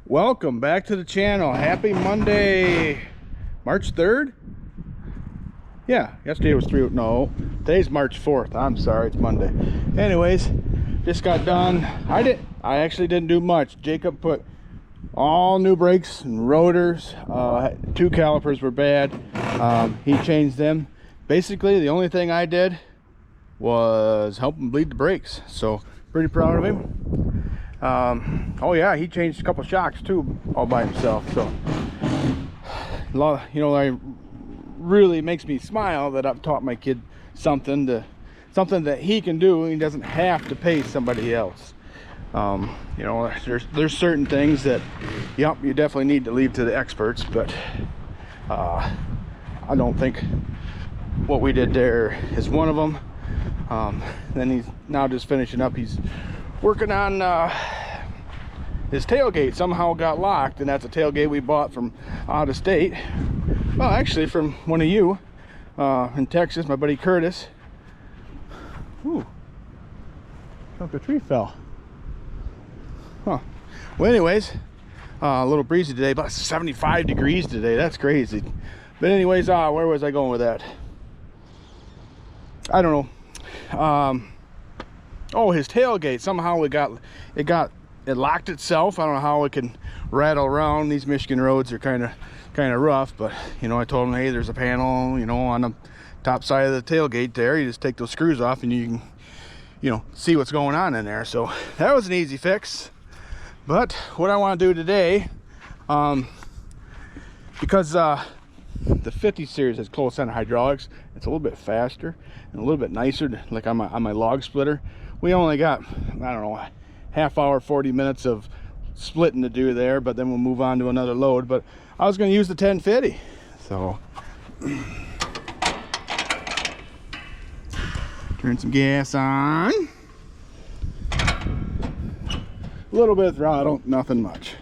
Welcome back to the channel. Happy Monday, March 3rd. Yeah, yesterday was today's March 4th. I'm sorry, it's Monday. Anyways, just got done. I actually didn't do much. Jacob put all new brakes and rotors. 2 calipers were bad. He changed them. Basically, the only thing I did was help him bleed the brakes. So pretty proud of him. Oh yeah, he changed a couple shocks too, all by himself. So it really makes me smile that I've taught my kid something that he can do, and he doesn't have to pay somebody else. There's certain things that you definitely need to leave to the experts, but I don't think what we did there is one of them. Then he's now just finishing up. He's working on his tailgate. Somehow got locked, and that's a tailgate we bought from out of state. Well, actually from one of you in Texas, my buddy Curtis. Ooh, look, the tree fell. Huh. Well, anyways, a little breezy today, about 75 degrees today. That's crazy. But anyways, where was I going with that? I don't know. Oh, his tailgate, somehow it locked itself. I don't know how it can rattle around. These Michigan roads are kind of rough, but I told him, hey, there's a panel on the top side of the tailgate there. You just take those screws off and you can see what's going on in there. So that was an easy fix. But what I want to do today, because the 50 series has close center hydraulics, it's a little bit faster and a little bit nicer. Like on my log splitter, we only got, I don't know, half hour, 40 minutes of splitting to do there, but then we'll move on to another load. But I was going to use the 1050, so turn some gas on, a little bit of throttle, nothing much.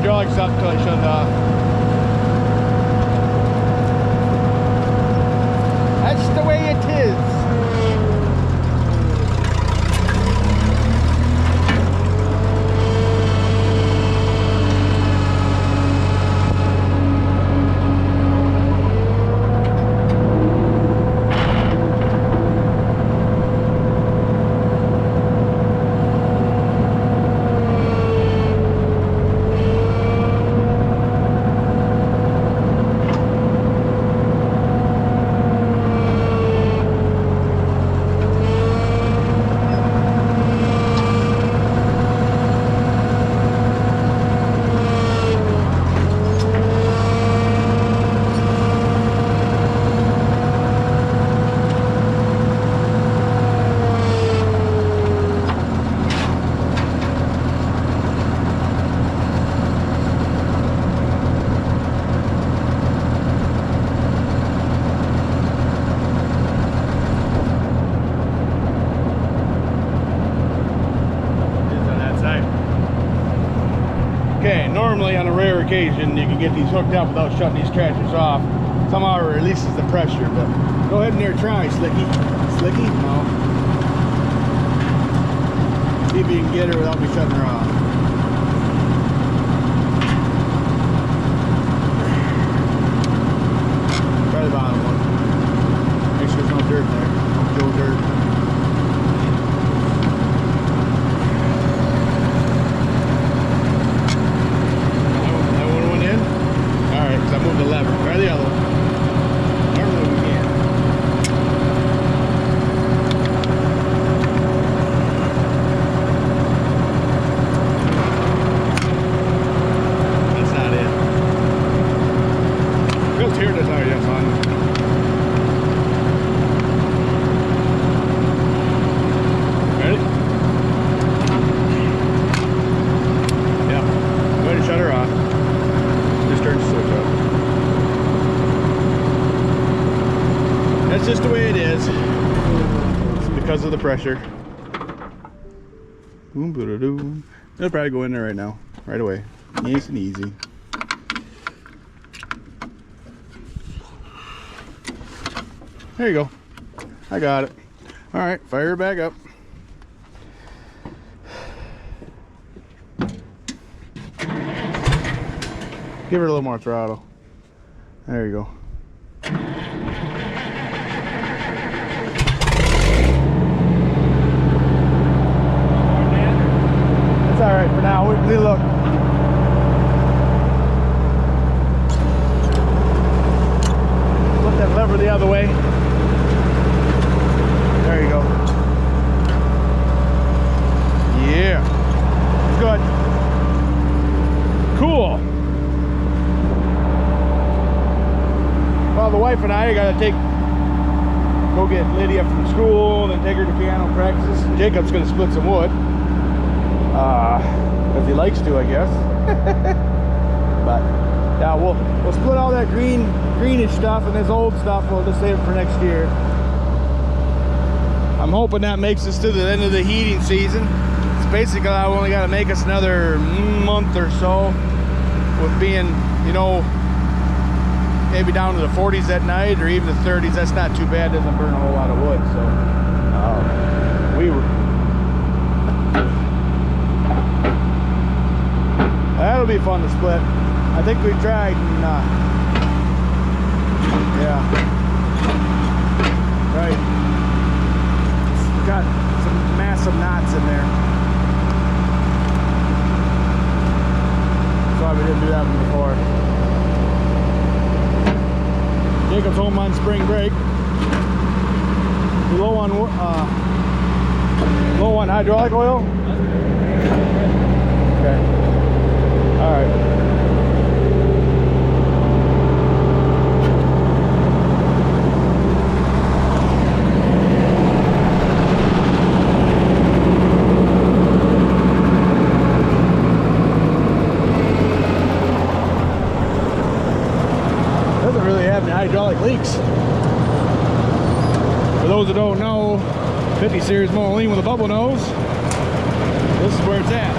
hydraulic stuff until I shut it off. That's the way it is. Okay, normally on a rare occasion you can get these hooked up without shutting these tractors off. Somehow it releases the pressure, but go ahead and there try, Slicky. Slicky? No. See if you can get her without me shutting her off. Try the bottom one. Make sure there's no dirt there. No Joe dirt. I moved the lever. Try the other one. Normally we can. That's not it. Feels here, that's how you have fun. Ready? Yep. Go ahead and shut her off. Just turn the switch off. That's just the way it is. It's because of the pressure. Boom, boom, boom. It'll probably go in there right now, right away. Nice and easy. There you go. I got it. All right, fire her back up. Give her a little more throttle. There you go. That's all right for now. We look. Flip that lever the other way. There you go. Yeah. Good. Cool. Well, the wife and I gotta go get Lydia from school, then take her to piano practice. Jacob's gonna split some wood, because he likes to, I guess. But yeah, we'll split all that greenish stuff, and this old stuff we'll just save it for next year. I'm hoping that makes us to the end of the heating season. It's basically I've only got to make us another month or so, with being, you know, maybe down to the 40s at night or even the 30s. That's not too bad. Doesn't burn a whole lot of wood. So that'll be fun to split. I think we tried and yeah, right, it's got some massive knots in there. That's why we didn't do that one before. Jacob's home on spring break. Low on hydraulic oil? Okay. All right. Doesn't really have any hydraulic leaks. For those that don't know, 50 series Moline with a bubble nose, this is where it's at.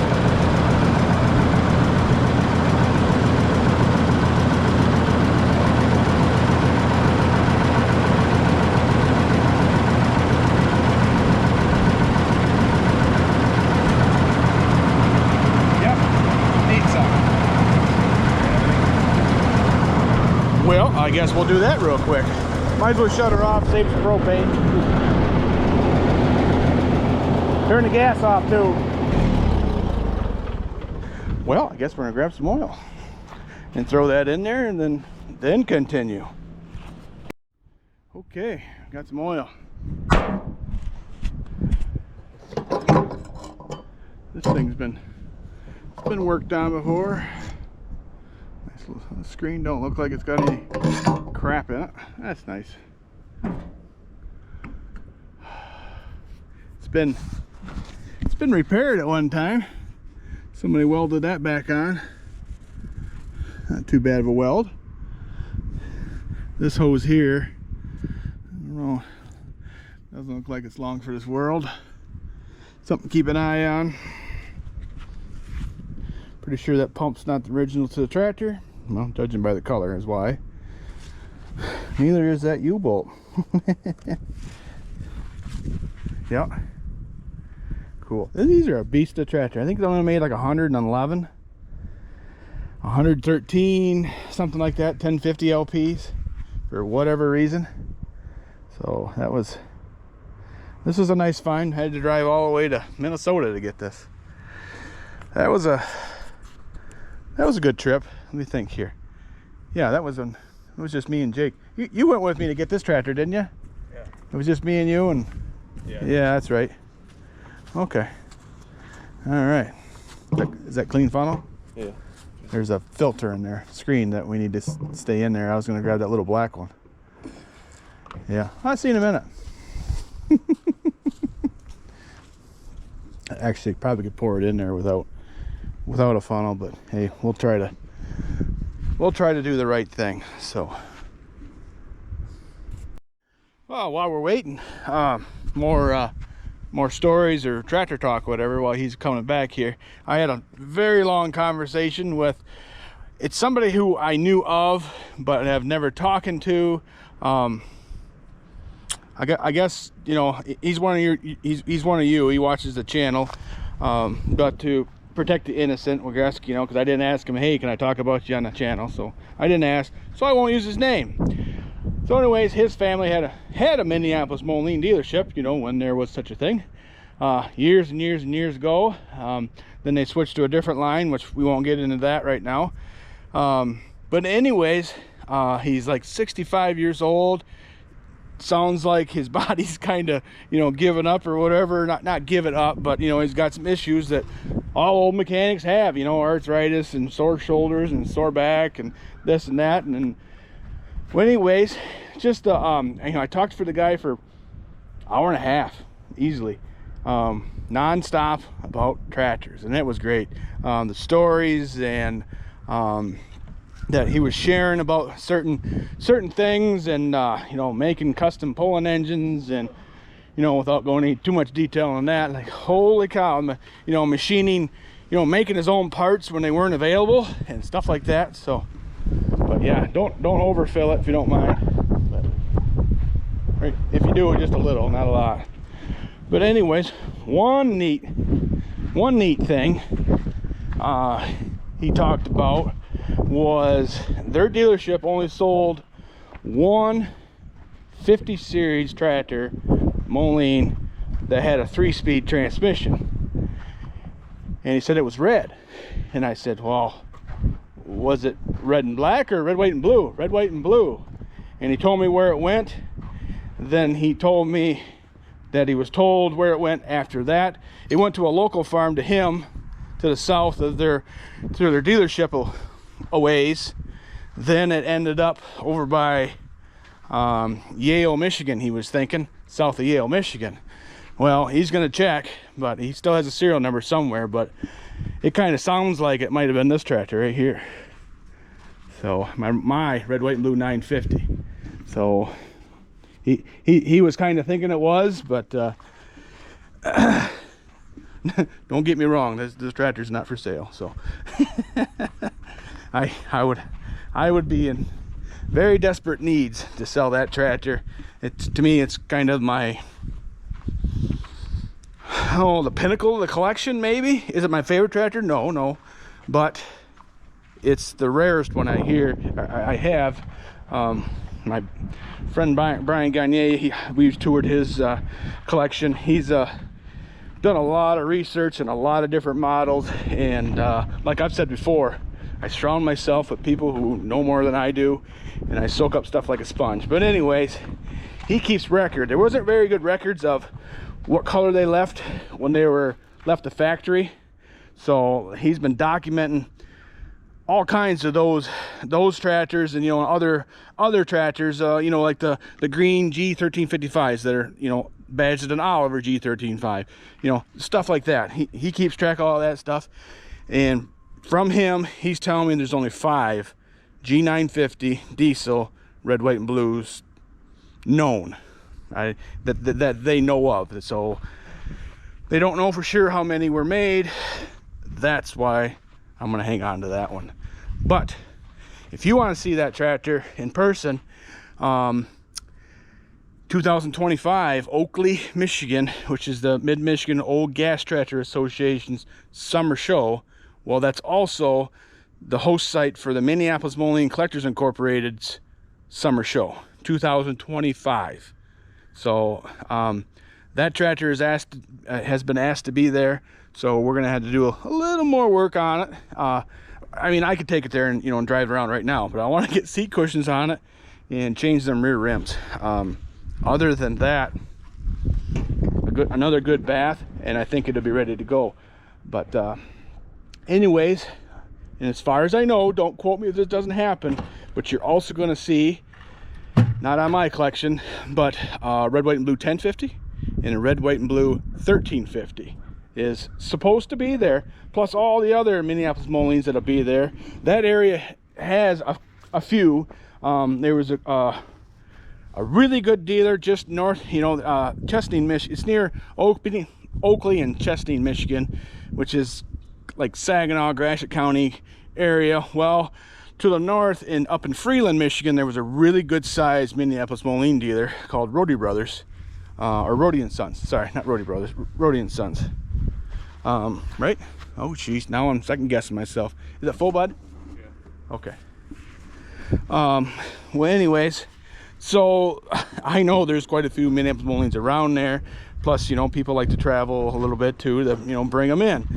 I guess we'll do that real quick. Might as well shut her off, save some propane. Turn the gas off too. Well, I guess we're gonna grab some oil and throw that in there and then continue. Okay, got some oil. This thing's been worked on before. Nice little screen, don't look like it's got any crap in it. That's nice. It's been repaired at one time. Somebody welded that back on. Not too bad of a weld. This hose here, I don't know, doesn't look like it's long for this world. Something to keep an eye on. Pretty sure that pump's not the original to the tractor. Well, judging by the color is why. Neither is that U-bolt. Yep. Cool. These are a beast of tractor. I think they only made like 111, 113, something like that, 1050 LPs for whatever reason. So this was a nice find. Had to drive all the way to Minnesota to get this. That was a good trip. Let me think here. Yeah, it was just me and Jake. You went with me to get this tractor, didn't you? Yeah. It was just me and you and yeah, that's right. Okay. All right. Is that clean funnel? Yeah. There's a filter in there, screen that we need to stay in there. I was going to grab that little black one. Yeah, I'll see you in a minute. Actually, probably could pour it in there without a funnel, but hey, we'll try to do the right thing. So, well, while we're waiting, more stories or tractor talk, whatever, while he's coming back here. I had a very long conversation with, it's somebody who I knew of but have never talked to. I guess, you know, he's one of you. He watches the channel, but to protect the innocent, we're asking, you know, because I didn't ask him, hey, can I talk about you on the channel? So I didn't ask, so I won't use his name. So anyways, his family had a Minneapolis Moline dealership, you know, when there was such a thing, years and years and years ago. Then they switched to a different line, which we won't get into that right now. But anyways, he's like 65 years old. Sounds like his body's kind of, you know, giving up or whatever. Not give it up, but, you know, he's got some issues that all old mechanics have, you know, arthritis and sore shoulders and sore back and this and that. And well, anyways, just you know, I talked for the guy for an hour and a half easily, non-stop about tractors, and that was great. The stories and that he was sharing about certain things, and you know, making custom pulling engines, and, you know, without going into too much detail on that, like, holy cow, you know, machining, you know, making his own parts when they weren't available and stuff like that. So, but yeah, don't overfill it if you don't mind. But, right, if you do it, just a little, not a lot. But anyways, one neat thing he talked about was their dealership only sold one 50 series tractor Moline that had a 3-speed transmission, and he said it was red. And I said, well, was it red and black or red, white, and blue? Red, white, and blue. And he told me where it went. Then he told me that he was told where it went after that. It went to a local farm to him, to the south of their dealership a ways. Then it ended up over by Yale, Michigan. He was thinking south of Yale, Michigan. Well, he's gonna check, but he still has a serial number somewhere, but it kind of sounds like it might have been this tractor right here. So my red, white, and blue 950. So he was kind of thinking it was, but don't get me wrong, this tractor's not for sale. So I would be in very desperate needs to sell that tractor. To me, it's kind of my, the pinnacle of the collection, maybe. Is it my favorite tractor? No, but it's the rarest one I have. My friend Brian Gagne, we've toured his collection. He's done a lot of research and a lot of different models, and like I've said before, I surround myself with people who know more than I do, and I soak up stuff like a sponge. But anyways, he keeps record. There wasn't very good records of what color they left when they were left the factory, so he's been documenting all kinds of those tractors, and you know, other tractors, you know, like the green G1050s that are, you know, badged an Oliver G13.5, you know, stuff like that. He keeps track of all that stuff, and from him, he's telling me there's only 5 G950 diesel red, white, and blues known, that they know of. So they don't know for sure how many were made. That's why I'm gonna hang on to that one. But if you want to see that tractor in person, 2025 Oakley, Michigan, which is the Mid-Michigan Old Gas Tractor Association's summer show, well, that's also the host site for the Minneapolis Moline Collectors Incorporated's summer show 2025. So that tractor has been asked to be there, so we're gonna have to do a little more work on it. I mean, I could take it there and, you know, and drive around right now, but I want to get seat cushions on it and change them rear rims. Other than that, another good bath, and I think it'll be ready to go. But anyways, and as far as I know, don't quote me if this doesn't happen, but you're also going to see, not on my collection, but red, white, and blue 1050 and a red, white, and blue 1350 is supposed to be there, plus all the other Minneapolis Molines that'll be there. That area has a few. There was a really good dealer just north, you know, Chestney, Michigan. It's near Oakley and Chestney, Michigan, which is like Saginaw, Gratiot County area. Well, to the north and up in Freeland, Michigan, there was a really good sized Minneapolis Moline dealer called Rohde Brothers, or Rohde and Sons. Sorry, not Rohde Brothers, Rohde and Sons. Right? Oh, jeez, now I'm second guessing myself. Is it full, bud? Yeah. Okay. Well, anyways, so I know there's quite a few Minneapolis Molines around there. Plus, you know, people like to travel a little bit too, to, you know, bring them in.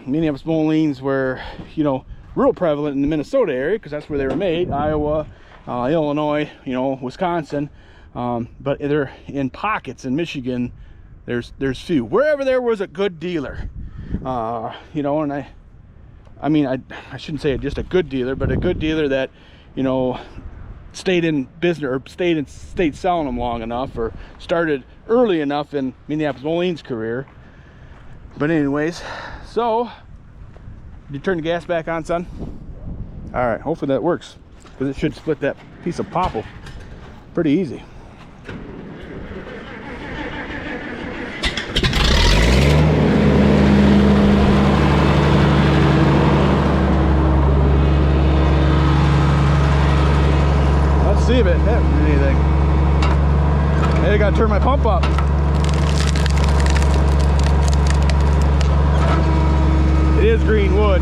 Minneapolis Molines were, you know, real prevalent in the Minnesota area because that's where they were made. Iowa, Illinois, you know, Wisconsin. But they're in pockets in Michigan. There's few. Wherever there was a good dealer, you know, and I mean, I shouldn't say just a good dealer, but a good dealer that, you know, stayed in business or stayed selling them long enough, or started early enough in Minneapolis Moline's career. But anyways, so did you turn the gas back on, son? All right, hopefully that works, because it should split that piece of popple pretty easy. See if it hit anything. Hey, I gotta turn my pump up. It is green wood.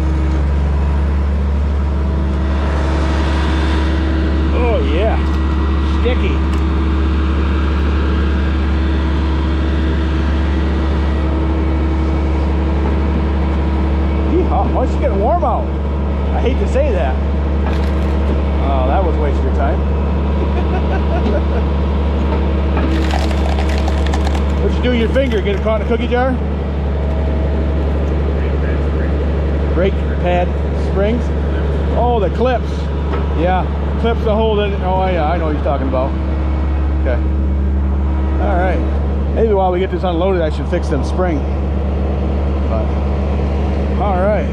Oh yeah, sticky. Yeehaw. Oh, it's getting warm out. I hate to say that. Oh, that was a waste of your time. What'd you do with your finger? Get it caught in a cookie jar? Brake pad springs? Oh, the clips. Yeah, clips that hold it. Oh, yeah, I know what you're talking about. Okay. All right. Maybe while we get this unloaded, I should fix them spring. But, all right.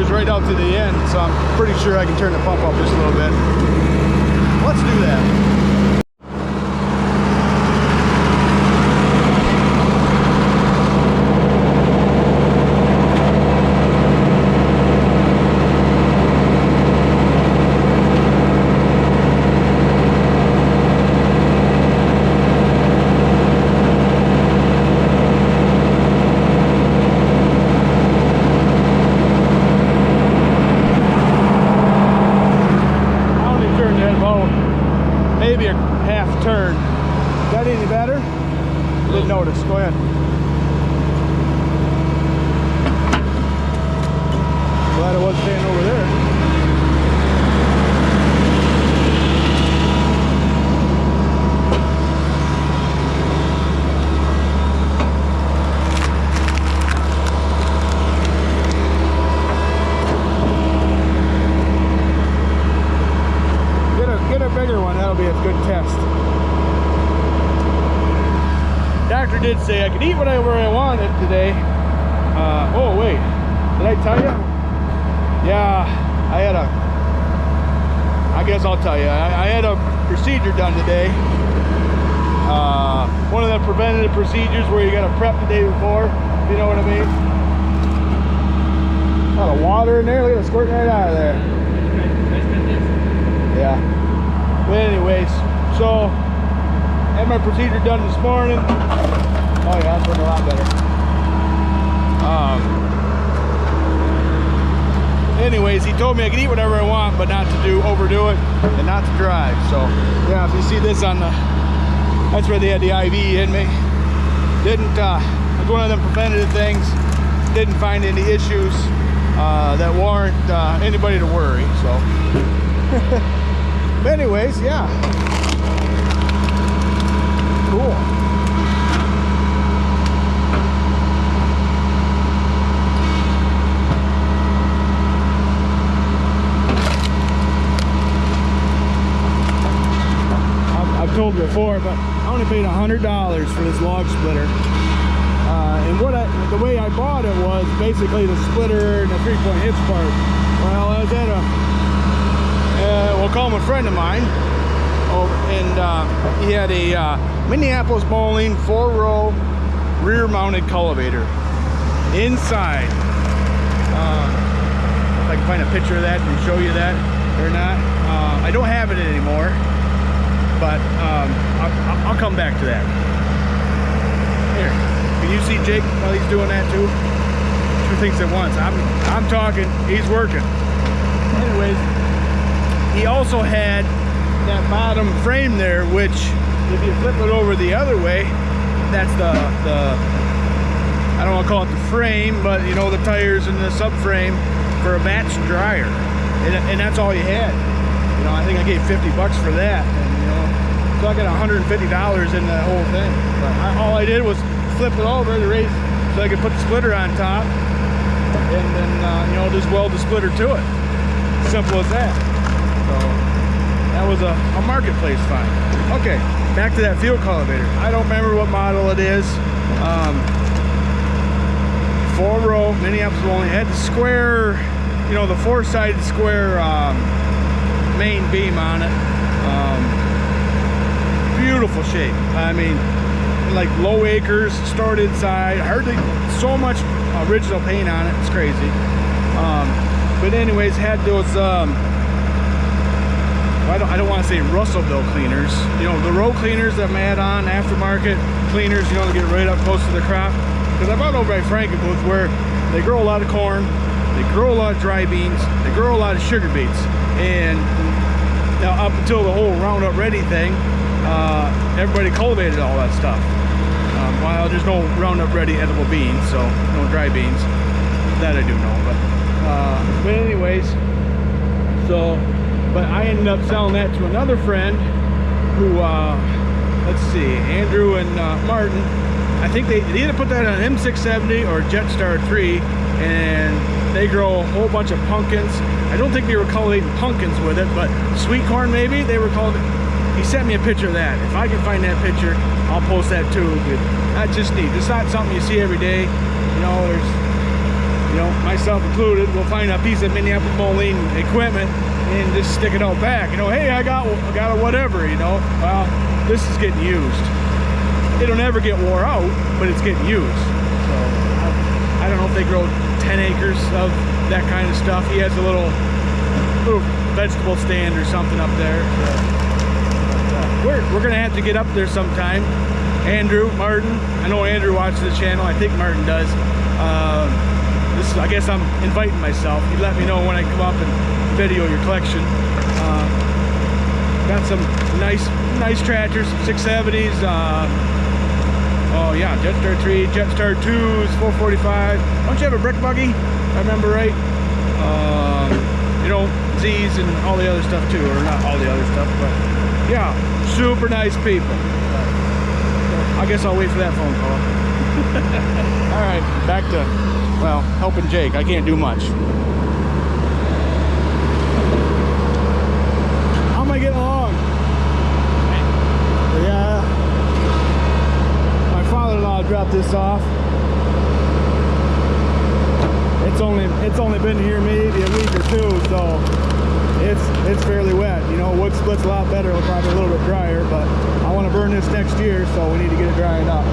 Right out to the end, so I'm pretty sure I can turn the pump up just a little bit. Let's do that. fast. Doctor did say I could eat whatever I wanted today. Oh wait, did I tell you? Yeah, I guess I'll tell you. I had a procedure done today. One of the preventative procedures where you got to prep the day before. You know what I mean? A lot of water in there. Look at it squirting right out of there. Yeah. But anyways, so had my procedure done this morning. Oh yeah, that's looking a lot better. Anyways, he told me I could eat whatever I want, but not to overdo it and not to drive. So yeah, if you see this on the, that's where they had the IV in me. Didn't like one of them preventative things. Didn't find any issues that warrant anybody to worry. So but anyways, yeah, cool. I've told you before, but I only paid $100 for this log splitter. And the way I bought it was basically the splitter and the 3-point hitch part. Well, I was at we'll call him a friend of mine. Oh, and he had a Minneapolis Bowling 4-row rear-mounted cultivator. Inside, if I can find a picture of that and show you that or not. I don't have it anymore, but I'll come back to that. Here, can you see Jake while he's doing that too? Two things at once. I'm talking, he's working. Anyways, he also had that bottom frame there, which if you flip it over the other way, that's the I don't want to call it the frame, but you know, the tires and the subframe for a batch dryer, and that's all you had. You know, I think I gave $50 for that, and you know, so I got $150 in the whole thing. But all I did was flip it over to raise so I could put the splitter on top, and then you know, just weld the splitter to it. Simple as that. So that was a marketplace find. Okay, back to that field cultivator. I don't remember what model it is. 4-row Minneapolis only had the square, you know, the 4-sided square main beam on it. Beautiful shape. I mean, like low acres stored inside. Hardly so much original paint on it. It's crazy. But anyways, had those. I don't want to say Russellville cleaners. You know, the row cleaners that I'm add-on aftermarket cleaners. You know, to get right up close to the crop. Because I bought over by Frankenmuth where they grow a lot of corn, they grow a lot of dry beans, they grow a lot of sugar beets, and now up until the whole Roundup Ready thing, everybody cultivated all that stuff. While there's no Roundup Ready edible beans, so no dry beans, that I do know. But anyways, so but I ended up selling that to another friend who, let's see, Andrew and Martin. I think they either put that on M670 or Jetstar 3, and they grow a whole bunch of pumpkins. I don't think they were cultivating pumpkins with it, but sweet corn maybe they were called. He sent me a picture of that. If I can find that picture, I'll post that too. That's just neat. It's not something you see every day. You know, there's, you know, myself included, we'll find a piece of Minneapolis Moline equipment and just stick it out back. You know, hey, I got a whatever. You know, well, this is getting used. It'll never get wore out, but it's getting used. So I don't know if they grow 10 acres of that kind of stuff. He has a little vegetable stand or something up there. So, we're gonna have to get up there sometime. Andrew, Martin. I know Andrew watches the channel. I think Martin does. This is, I guess I'm inviting myself. You let me know when I come up and video your collection. Got some nice tractors, 670s. Oh yeah, Jetstar 3, Jetstar 2s, 445. Don't you have a brick buggy? If I remember right. You know, Z's and all the other stuff too, or not all the other stuff, but yeah, super nice people. I guess I'll wait for that phone call. All right, back to, well, helping Jake. I can't do much. How am I getting along? this off. It's only been here maybe a week or two, so it's fairly wet. You know, wood split's a lot better, probably a little bit drier, but I want to burn this next year, so we need to get it drying up.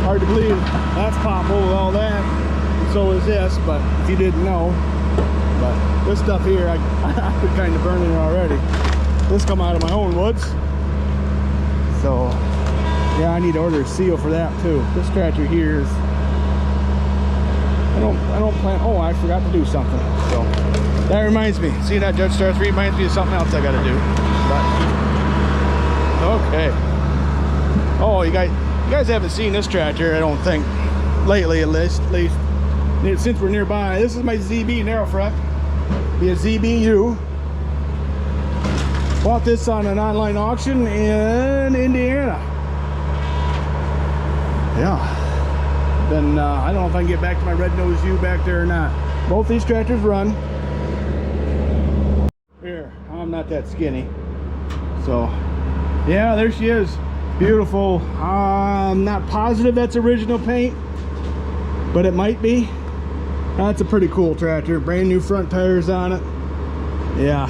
Hard to believe that's popple with all that, and so is this, but if you didn't know. But this stuff here, I've been kind of burning it already. This come out of my own woods, so yeah, I need to order a seal for that too. This tractor here is, I don't plan, oh, I forgot to do something. So that reminds me, see that Judge Star 3 reminds me of something else I gotta do. But okay. Oh, you guys haven't seen this tractor, I don't think, lately at least since we're nearby. This is my ZB narrow front, be a ZBU. Bought this on an online auction in Indiana. Yeah. Then I don't know if I can get back to my red nose U back there or not. Both these tractors run. Here, I'm not that skinny. So yeah, there she is. Beautiful. I'm not positive that's original paint, but it might be. That's a pretty cool tractor. Brand new front tires on it. Yeah,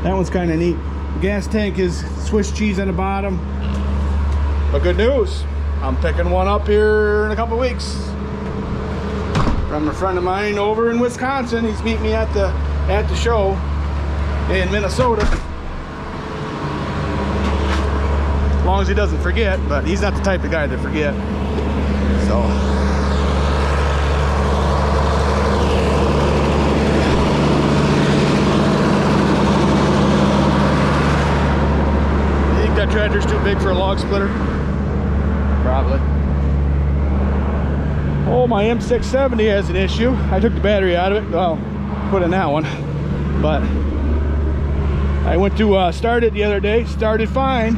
that one's kind of neat. The gas tank is Swiss cheese on the bottom. But good news, I'm picking one up here in a couple weeks from a friend of mine over in Wisconsin. He's meeting me at the show in Minnesota. As long as he doesn't forget, but he's not the type of guy to forget. So you think that tractor's too big for a log splitter? Probably. Oh, my M670 has an issue. I took the battery out of it. Well, put in that one. But I went to start it the other day. Started fine,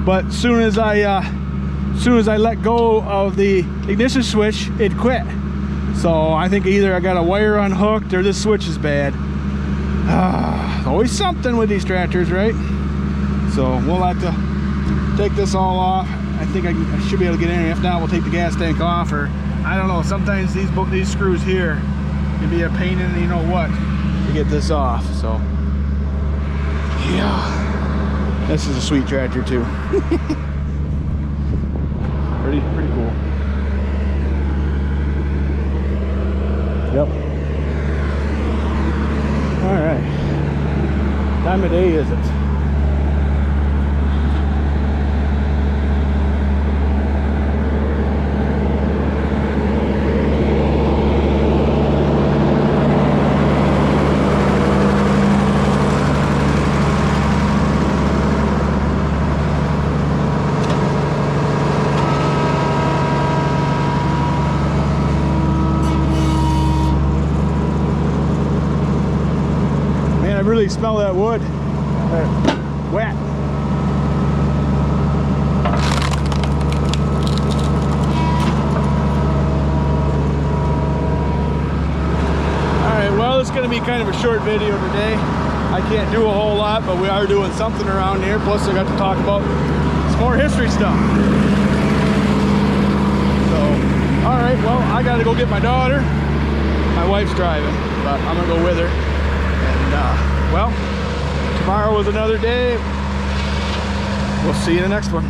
but as soon as I let go of the ignition switch, it quit. So I think either I got a wire unhooked or this switch is bad. Always something with these tractors, right? So we'll have to take this all off. I think I should be able to get in here. If not, we'll take the gas tank off, or I don't know. Sometimes these screws here can be a pain in the you know what to get this off. So yeah, this is a sweet tractor too. pretty cool. Yep. All right. Time of day is it? Really smell that wood. Wet. Alright, well, it's going to be kind of a short video today. I can't do a whole lot, but we are doing something around here. Plus I got to talk about some more history stuff. So, alright, well, I got to go get my daughter. My wife's driving, but I'm going to go with her. And well, tomorrow is another day. We'll see you in the next one.